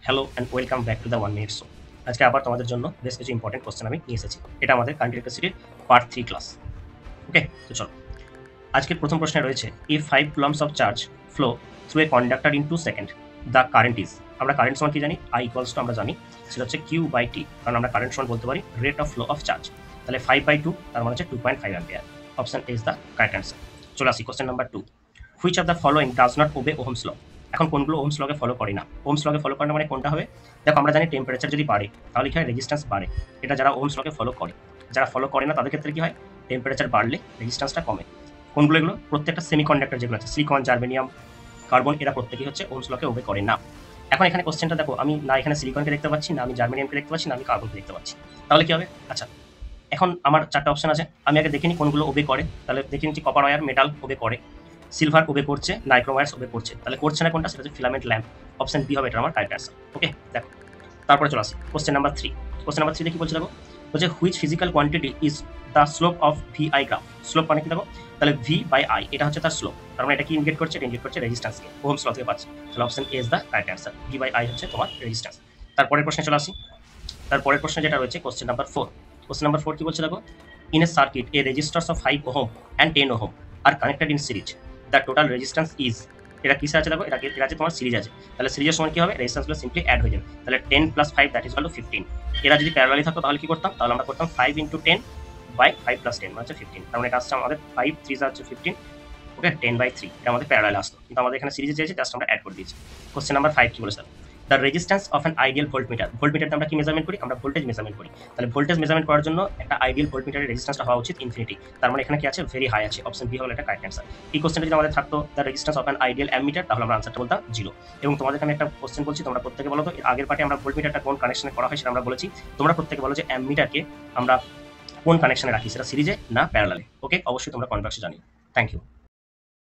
Hello and welcome back to the 1 minute show. আজকে আবার তোমাদের জন্য বেশ কিছু ইম্পর্টেন্ট কোশ্চেন আমি নিয়ে এসেছি। এটা আমাদের কারেন্ট ইলেকট্রিসিটির পার্ট 3 ক্লাস। ওকে, তো চলো। আজকের প্রথম প্রশ্নে রয়েছে if 5 Coulomb's of charge flow through a conductor in 2 second the current is. আমরা কারেন্ট সমান কি জানি? আই ইকুয়ালস টু আমরা জানি সেটা হচ্ছে কিউ বাই টি, কারণ আমরা কারেন্ট সমান বলতে পারি rate of flow of charge. তাহলে 5/2 তার মানে হচ্ছে 2.5 ampere. Option is the correct answer. চলে আসি question number 2। Which of the following does not obey Ohm's law. এখন কোনগুলো ওহমস লকে ফলো করে না? ওহমস লকে ফলো করে না মানে কোনটা হবে? দেখো, আমরা জানি টেম্পারেচার যদি বাড়ে তাহলে কি হয়? রেজিস্ট্যান্স বাড়ে। এটা যারা ওহমস লকে ফলো করে, যারা ফলো করে না তাদের ক্ষেত্রে কি হয়? টেম্পারেচার বাড়লে রেজিস্ট্যান্সটা কমে। কোনগুলো এগুলো? প্রত্যেকটা সেমিকন্ডাক্টর যেগুলো আছে, সিলিকন, জার্মেনিয়াম, কার্বন, এরা প্রত্যেকেই হচ্ছে ওহমস লকে ওবে করে না। এখন এখানে কোশ্চেনটা দেখো, আমি না এখানে সিলিকনকে দেখতে পাচ্ছি, না আমি জার্মেনিয়ামকে দেখতে পাচ্ছি, না আমি কার্বনকে দেখতে পাচ্ছি। তাহলে কি হবে? আচ্ছা, এখন আমার 4টা অপশন আছে, আমি আগে দেখে নিই কোনগুলো ওবে করে। তাহলে দেখে নিচ্ছি কপার ওয়্যার, মেটাল ওবে করে, সিলভার ওবে করছে, নাইক্রোম ওয়্যারস ওবে করছে। তাহলে করছে না কোনটা? সেটা হচ্ছে ফিলামেন্ট ল্যাম্প। অপশন বি হবে এটা আমার কারেক্ট অ্যান্সার। ওকে, দেখো তারপরে চলে আসি কোশ্চেন নাম্বার 3। কোশ্চেন নাম্বার 3 কি বলছে দেখো, বলছে which physical quantity is the slope of V I graph. Slope মানে কি দেখো, তাহলে ভি বাই আই এটা হচ্ছে তার স্লোপ। তার মানে এটা কি ইন্ডিকেট করছে? এটা ইন্ডিকেট করছে রেজিস্ট্যান্সকে, ওহমস ল থেকে পাচ্ছি। তাহলে option A is the correct answer. V by I হচ্ছে তোমার রেজিস্ট্যান্স। তারপরের প্রশ্নে চলে আসি। তারপরের প্রশ্ন যেটা রয়েছে কোশ্চেন নাম্বার 4। কোশ্চেন নাম্বার 4 কি বলছে দেখো, in a circuit A registers of 5 ohm and 10 ohm are connected in series, the total resistance is. এটা কিসে আছে দেখো, এটা আছে তোমার সিরিজ আছে। তাহলে সিরিজের সময় কি হবে? রেজিস্ট্যান্সগুলো সিম্পলি অ্যাড হয়ে যাবে। তাহলে 10 + 5 দ্যাট ইজ ইকুয়াল টু 15। এরা যদি প্যারালালি থাকতো তাহলে কি করতাম? তাহলে আমরা করতাম 5 × 10 বাই 5 + 10 মানে হচ্ছে 15। তার মানে এটা আসছে আমাদের 5 3 হচ্ছে 15। ওকে, 10/3 এটা আমাদের প্যারালাল আসতো, কিন্তু আমাদের এখানে সিরিজে চেয়েছে, জাস্ট আমরা অ্যাড করে দিয়েছি। কোশ্চেন নাম্বার 5 কি বলেছে? The resistance of an ideal voltmeter. ভোল্টমিটারটা আমরা কি মেজারমেন্ট করি? আমরা ভোল্টেজ মেজারমেন্ট করি। তাহলে ভোল্টেজ মেজারমেন্ট করার জন্য একটা আইডিয়াল ভোল্টমিটারের রেজিস্ট্যান্সটা হওয়া উচিত ইনফিনিটি। তার মানে এখানে কি আছে? ভেরি হাই আছে। অপশন বি হলো এটা কারেক্ট অ্যান্সার। এই কোশ্চেনটা যদি আমাদের থাকতো the resistance of an ideal ammeter, তাহলে আমরা আনসারটা বলতাম 0। এবং তোমাদেরকে আমি একটা কোশ্চেন বলছি, তোমরা প্রত্যেকে বলো তো, এর আগের পার্টে আমরা ভোল্টমিটারটা কোন কানেকশনে করা হয় সেটা আমরা বলেছি। তোমরা প্রত্যেকে বলো যে অ্যামমিটারকে আমরা কোন কানেকশনে রাখি, সেটা সিরিজে না প্যারালালে। ওকে, অবশ্যই তোমরা কমেন্ট বক্সে জানিও। Thank you.